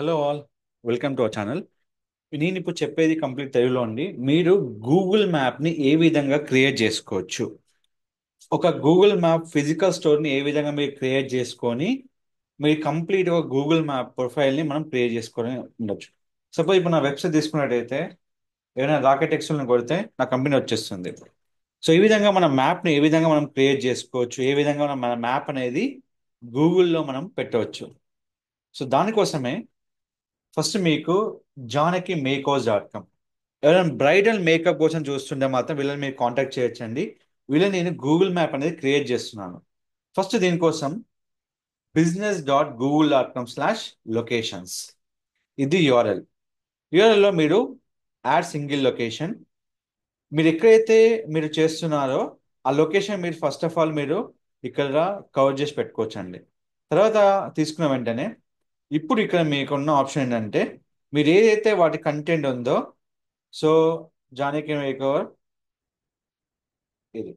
Hello all, welcome to our channel. నేను ఇప్పుడు చెప్పేది కంప్లీట్ తెలుగులో అండి. మీరు గూగుల్ మ్యాప్ని ఏ విధంగా క్రియేట్ చేసుకోవచ్చు, ఒక గూగుల్ మ్యాప్ ఫిజికల్ స్టోర్ని ఏ విధంగా మీరు క్రియేట్ చేసుకొని మీరు కంప్లీట్గా గూగుల్ మ్యాప్ ప్రొఫైల్ని మనం క్రియేట్ చేసుకొని ఉండొచ్చు. సపోజ్ ఇప్పుడు నా వెబ్సైట్ తీసుకున్నట్టయితే ఏదైనా రాకెట్ ఎక్స్ఎల్ని కొడితే నా కంపెనీ వచ్చేస్తుంది. సో ఈ విధంగా మన మ్యాప్ని ఏ విధంగా మనం క్రియేట్ చేసుకోవచ్చు, ఏ విధంగా మన మ్యాప్ అనేది గూగుల్లో మనం పెట్టవచ్చు. సో దానికోసమే ఫస్ట్ మీకు janaki.makeover.com, ఎవరైనా బ్రైడల్ మేకప్ కోసం చూస్తుంటే మాత్రం వీళ్ళని మీరు కాంటాక్ట్ చేయొచ్చండి. వీళ్ళని నేను గూగుల్ మ్యాప్ అనేది క్రియేట్ చేస్తున్నాను. ఫస్ట్ దీనికోసం business.google.com/locations, ఇది యూఆర్ఎల్. యూఆర్ఎల్లో మీరు యాడ్ సింగిల్ లొకేషన్, మీరు ఎక్కడైతే మీరు చేస్తున్నారో ఆ లొకేషన్ మీరు ఫస్ట్ ఆఫ్ ఆల్ మీరు ఇక్కడ కవర్ చేసి పెట్టుకోవచ్చండి. తర్వాత తీసుకున్న వెంటనే ఇప్పుడు ఇక్కడ మీకున్న ఆప్షన్ ఏంటంటే మీరు ఏదైతే వాటి కంటెంట్ ఉందో, సో జానకి మేకవర్ ఇది.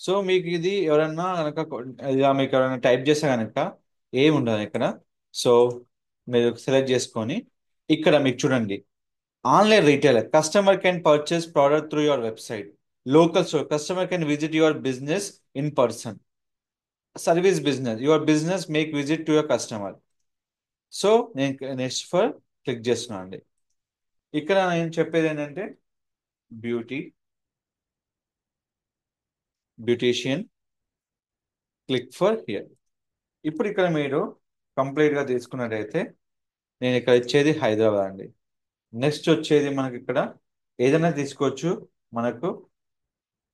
సో మీకు ఇది ఎవరన్నా కనుక ఇలా మీకు ఎవరైనా టైప్ చేస్తే కనుక ఏమి ఉండదు ఇక్కడ. సో మీరు సెలెక్ట్ చేసుకొని ఇక్కడ మీకు చూడండి, online retailer customer can purchase product through your website. Local store customer can visit your business in person. Service business your business make visit to your customer. So నేను నెక్స్ట్ ఫర్ క్లిక్ చేస్తున్నాను అండి. ఇక్కడ నేను చెప్పేది ఏంటంటే beauty, beautician, click for here. ఇప్పుడు ఇక్కడ మీరు కంప్లీట్గా తీసుకున్నట్టయితే నేను ఇక్కడ ఇచ్చేది హైదరాబాద్ అండి. నెక్స్ట్ వచ్చేది మనకి ఇక్కడ ఏదైనా తీసుకోవచ్చు. మనకు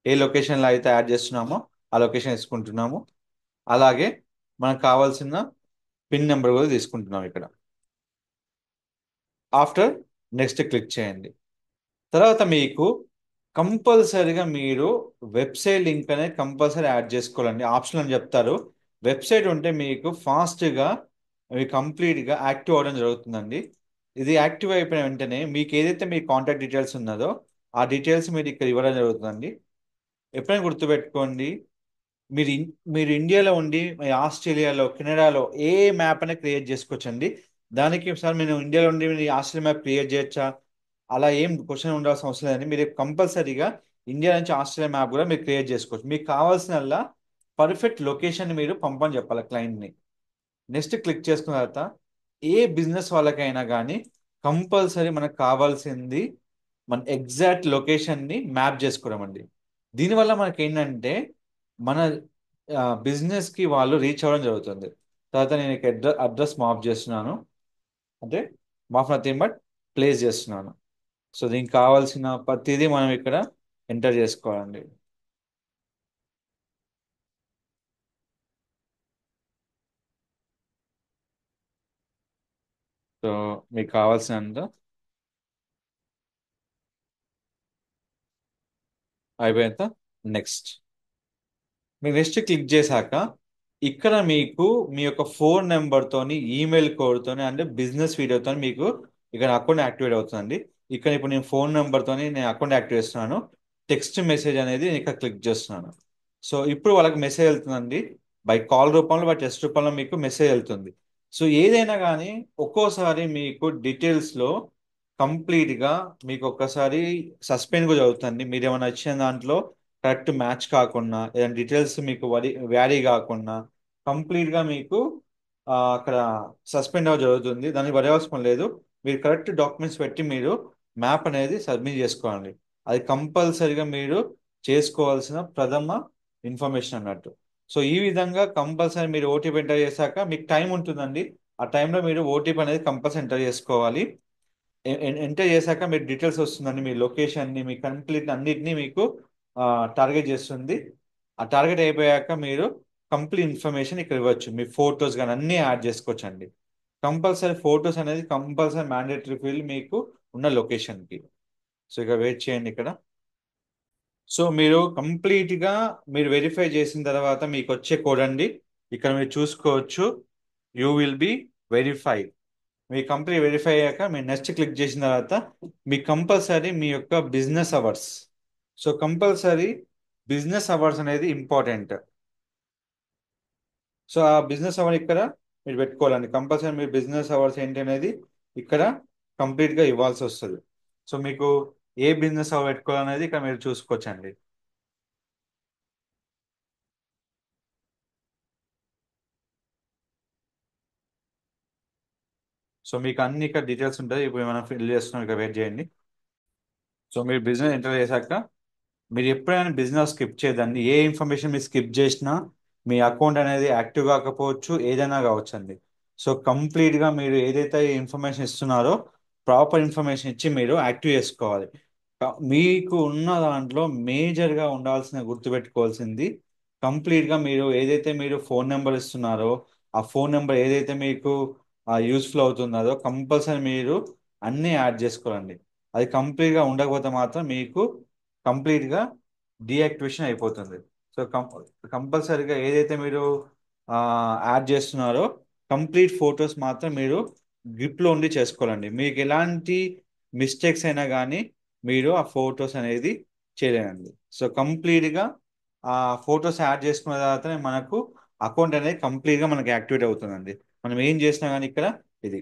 ఏ లొకేషన్లో అయితే యాడ్ చేస్తున్నామో ఆ లొకేషన్ తీసుకుంటున్నాము. అలాగే మనకు కావాల్సిన పిన్ నెంబర్ కూడా తీసుకుంటున్నాం ఇక్కడ. ఆఫ్టర్ నెక్స్ట్ క్లిక్ చేయండి. తర్వాత మీకు కంపల్సరీగా మీరు వెబ్సైట్ లింక్ అనేది కంపల్సరీ యాడ్ చేసుకోవాలండి. ఆప్షన్ అని చెప్తారు. వెబ్సైట్ ఉంటే మీకు ఫాస్ట్గా అవి కంప్లీట్గా యాక్టివ్ అవ్వడం జరుగుతుందండి. ఇది యాక్టివ్ అయిపోయిన వెంటనే మీకు ఏదైతే మీ కాంటాక్ట్ డీటెయిల్స్ ఉన్నదో ఆ డీటెయిల్స్ మీరు ఇక్కడ ఇవ్వడం జరుగుతుందండి. ఎప్పుడైనా గుర్తుపెట్టుకోండి, మీరు ఇండియాలో ఉండి మీ ఆస్ట్రేలియాలో, కెనడాలో ఏ మ్యాప్ అనేది క్రియేట్ చేసుకోవచ్చండి. దానికి సార్ నేను ఇండియాలో ఉండి మీరు ఆస్ట్రేలియా మ్యాప్ క్రియేట్ చేయొచ్చా, అలా ఏం క్వశ్చన్ ఉండాల్సిన అవసరం లేదండి. మీరు కంపల్సరీగా ఇండియా నుంచి ఆస్ట్రేలియా మ్యాప్ కూడా మీరు క్రియేట్ చేసుకోవచ్చు. మీకు కావాల్సిన పర్ఫెక్ట్ లొకేషన్ మీరు పంపని చెప్పాలి క్లయింట్ని. నెక్స్ట్ క్లిక్ చేసుకున్న తర్వాత ఏ బిజినెస్ వాళ్ళకైనా కానీ కంపల్సరీ మనకు కావాల్సింది మన ఎగ్జాక్ట్ లొకేషన్ని మ్యాప్ చేసుకోవడం అండి. దీనివల్ల మనకి ఏంటంటే మన బిజినెస్కి వాళ్ళు రీచ్ అవ్వడం జరుగుతుంది. తర్వాత నేను అడ్రస్ మాప్ చేస్తున్నాను, అంటే మాఫ్ నథింగ్ బట్ ప్లేస్ చేస్తున్నాను. సో దీనికి కావాల్సిన ప్రతిదీ మనం ఇక్కడ ఎంటర్ చేసుకోవాలండి. సో మీకు కావాల్సినంత అయిపోయేంత నెక్స్ట్ మీరు నెక్స్ట్ క్లిక్ చేశాక ఇక్కడ మీకు మీ యొక్క ఫోన్ నెంబర్తోని, ఈమెయిల్ కోడ్తోని అంటే బిజినెస్ వీడియోతో మీకు ఇక్కడ అకౌంట్ యాక్టివేట్ అవుతుందండి. ఇక్కడ ఇప్పుడు నేను ఫోన్ నెంబర్తోని నేను అకౌంట్ యాక్టివేట్ చేస్తున్నాను. టెక్స్ట్ మెసేజ్ అనేది నేను ఇక్కడ క్లిక్ చేస్తున్నాను. సో ఇప్పుడు వాళ్ళకి మెసేజ్ వెళ్తుందండి. బై కాల్ రూపంలో, బై టెక్స్ట్ రూపంలో మీకు మెసేజ్ వెళ్తుంది. సో ఏదైనా కానీ ఒక్కోసారి మీకు డీటెయిల్స్లో కంప్లీట్గా మీకు ఒక్కసారి సస్పెండ్ కూడా అవుతుంది. మీరు ఏమైనా ఇచ్చిన దాంట్లో కరెక్ట్ మ్యాచ్ కాకుండా, ఏదైనా డీటెయిల్స్ మీకు వ్యారీ కాకుండా కంప్లీట్గా మీకు అక్కడ సస్పెండ్ అవ్వ జరుగుతుంది. దానికి వరి అవసరం లేదు. మీరు కరెక్ట్ డాక్యుమెంట్స్ పెట్టి మీరు మ్యాప్ అనేది సబ్మిట్ చేసుకోవాలి. అది కంపల్సరీగా మీరు చేసుకోవాల్సిన ప్రథమ ఇన్ఫర్మేషన్ అన్నట్టు. సో ఈ విధంగా కంపల్సరీ మీరు ఓటీపీ ఎంటర్ చేశాక మీకు టైం ఉంటుందండి. ఆ టైంలో మీరు ఓటీపీ అనేది కంపల్సరీ ఎంటర్ చేసుకోవాలి. ఎంటర్ చేశాక మీరు డీటెయిల్స్ వస్తుందండి. మీ లొకేషన్ని, మీ కంప్లీట్ అన్నిటినీ మీకు టార్గెట్ చేస్తుంది. ఆ టార్గెట్ అయిపోయాక మీరు కంప్లీట్ ఇన్ఫర్మేషన్ ఇక్కడ ఇవ్వచ్చు. మీ ఫొటోస్ కానీ అన్నీ యాడ్ చేసుకోవచ్చు అండి. కంపల్సరీ ఫొటోస్ అనేది కంపల్సరీ మ్యాండేటరీ ఫీల్డ్ మీకు ఉన్న లొకేషన్కి. సో ఇక వెయిట్ చేయండి ఇక్కడ. సో మీరు కంప్లీట్గా మీరు వెరిఫై చేసిన తర్వాత మీకు వచ్చే కోడ్ అండి. ఇక్కడ మీరు చూసుకోవచ్చు, you will be verified. Me complete verify అయ్యాక మీరు నెక్స్ట్ క్లిక్ చేసిన తర్వాత మీ కంపల్సరీ మీ యొక్క business hours. So compulsory business hours అనేది ఇంపార్టెంట్. సో ఆ బిజినెస్ అవర్ ఇక్కడ మీరు పెట్టుకోవాలండి. కంపల్సరీ మీ బిజినెస్ అవర్స్ ఏంటి అనేది ఇక్కడ కంప్లీట్గా ఇవ్వాల్సి వస్తుంది. సో మీకు ఏ బిజినెస్ అవర్ పెట్టుకోవాలనేది ఇక్కడ మీరు చూసుకోవచ్చండి. సో మీకు అన్ని ఇక్కడ డీటెయిల్స్ ఉంటాయి. ఇప్పుడు మనం ఫిల్ చేస్తున్నాం, ఇక్కడ వెయిట్ చేయండి. సో మీరు బిజినెస్ ఎంటర్ చేశాక మీరు ఎప్పుడైనా బిజినెస్ స్కిప్ చేయదండి. ఏ ఇన్ఫర్మేషన్ మీరు స్కిప్ చేసినా మీ అకౌంట్ అనేది యాక్టివ్ కాకపోవచ్చు, ఏదైనా కావచ్చు అండి. సో కంప్లీట్గా మీరు ఏదైతే ఇన్ఫర్మేషన్ ఇస్తున్నారో ప్రాపర్ ఇన్ఫర్మేషన్ ఇచ్చి మీరు యాక్టివ్ చేసుకోవాలి. మీకు ఉన్న దాంట్లో మేజర్గా ఉండాల్సిన గుర్తుపెట్టుకోవాల్సింది, కంప్లీట్గా మీరు ఏదైతే మీరు ఫోన్ నెంబర్ ఇస్తున్నారో ఆ ఫోన్ నెంబర్ ఏదైతే మీకు యూస్ఫుల్ అవుతున్నదో కంపల్సరీ మీరు అన్నీ యాడ్ చేసుకోవాలండి. అది కంప్లీట్గా ఉండకపోతే మాత్రం మీకు కంప్లీట్గా డీయాక్టివేషన్ అయిపోతుంది. సో కంపల్సరీగా ఏదైతే మీరు యాడ్ చేస్తున్నారో కంప్లీట్ ఫొటోస్ మాత్రం మీరు గ్రిప్లో ఉండి చేసుకోవాలండి. మీకు ఎలాంటి మిస్టేక్స్ అయినా కానీ మీరు ఆ ఫొటోస్ అనేది చేయలేనండి. సో కంప్లీట్గా ఆ ఫొటోస్ యాడ్ చేసుకున్న తర్వాతనే మనకు అకౌంట్ అనేది కంప్లీట్గా మనకి యాక్టివేట్ అవుతుందండి. మనం ఏం చేసినా కానీ ఇక్కడ ఇది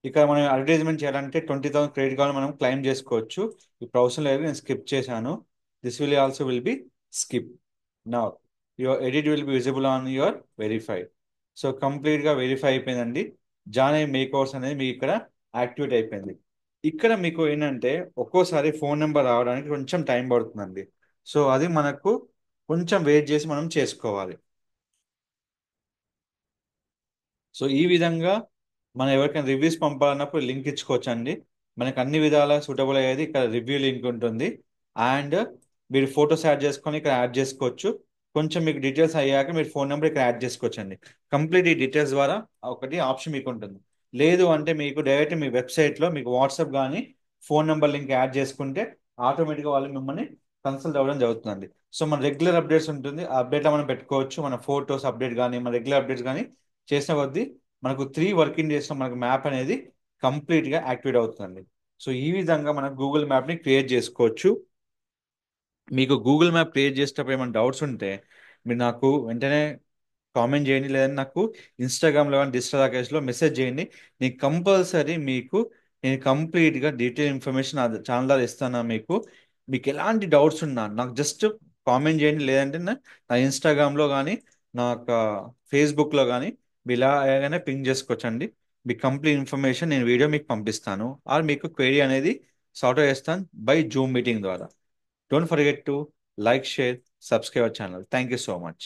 ఇక్కడ మనం అడ్వర్టైజ్మెంట్ చేయాలంటే 20,000 క్రెడిట్ కార్డు మనం క్లెయిమ్ చేసుకోవచ్చు. ఇప్పుడు అవసరం లేదు, నేను స్కిప్ చేశాను. This will also will be skip. Now your edit will be visible on your verify. So కంప్లీట్గా వెరిఫై అయిపోయిందండి. జాన్ మేక్ ఓవర్స్ అనేది మీకు ఇక్కడ యాక్టివేట్ అయిపోయింది. ఇక్కడ మీకు ఏంటంటే ఒక్కోసారి ఫోన్ నెంబర్ రావడానికి కొంచెం టైం పడుతుందండి. సో అది మనకు కొంచెం వెయిట్ చేసి మనం చేసుకోవాలి. సో ఈ విధంగా మనం ఎవరికైనా రివ్యూస్ పంపాలన్నప్పుడు లింక్ ఇచ్చుకోవచ్చు అండి. మనకు అన్ని విధాలా సూటబుల్ అయ్యేది ఇక్కడ రివ్యూ లింక్ ఉంటుంది. అండ్ మీరు ఫొటోస్ యాడ్ చేసుకొని ఇక్కడ యాడ్ చేసుకోవచ్చు. కొంచెం మీకు డీటెయిల్స్ అయ్యాక మీరు ఫోన్ నెంబర్ ఇక్కడ యాడ్ చేసుకోవచ్చు అండి. కంప్లీట్ ఈ డీటెయిల్స్ ద్వారా ఒకటి ఆప్షన్ మీకు ఉంటుంది. లేదు అంటే మీకు డైరెక్ట్ మీ వెబ్సైట్లో మీకు వాట్సాప్ కానీ ఫోన్ నెంబర్ లింక్ యాడ్ చేసుకుంటే ఆటోమేటిక్గా వాళ్ళు మిమ్మల్ని కన్సల్ట్ అవ్వడం జరుగుతుందండి. సో మన రెగ్యులర్ అప్డేట్స్ ఉంటుంది, ఆ అప్డేట్లో మనం పెట్టుకోవచ్చు. మన ఫోటోస్ అప్డేట్ కానీ మన రెగ్యులర్ అప్డేట్స్ కానీ చేసిన కొద్దీ మనకు 3 వర్కింగ్ డేస్లో మనకు మ్యాప్ అనేది కంప్లీట్గా యాక్టివేట్ అవుతుందండి. సో ఈ విధంగా మనం గూగుల్ మ్యాప్ని క్రియేట్ చేసుకోవచ్చు. మీకు గూగుల్ మ్యాప్ క్రియేట్ చేసేటప్పుడు ఏమైనా డౌట్స్ ఉంటే మీరు నాకు వెంటనే కామెంట్ చేయండి, లేదంటే నాకు ఇన్స్టాగ్రామ్లో కానీ డిజిటల్ ఆకేజ్లో మెసేజ్ చేయండి. నేను కంపల్సరీ మీకు నేను కంప్లీట్గా డీటెయిల్ ఇన్ఫర్మేషన్ ఆ ఛానల్ ద్వారా ఇస్తాను. మీకు మీకు ఎలాంటి డౌట్స్ ఉన్నా నాకు జస్ట్ కామెంట్ చేయండి, లేదంటే నా ఇన్స్టాగ్రామ్లో కానీ నా యొక్క ఫేస్బుక్లో కానీ మీరు ఇలా ఏదైనా పింక్ చేసుకోవచ్చండి. మీకు కంప్లీట్ ఇన్ఫర్మేషన్ నేను వీడియో మీకు పంపిస్తాను, ఆర్ మీకు క్వెరీ అనేది సార్ట్ చేస్తాను బై జూమ్ మీటింగ్ ద్వారా. Don't forget to like, share, subscribe our channel. Thank you so much.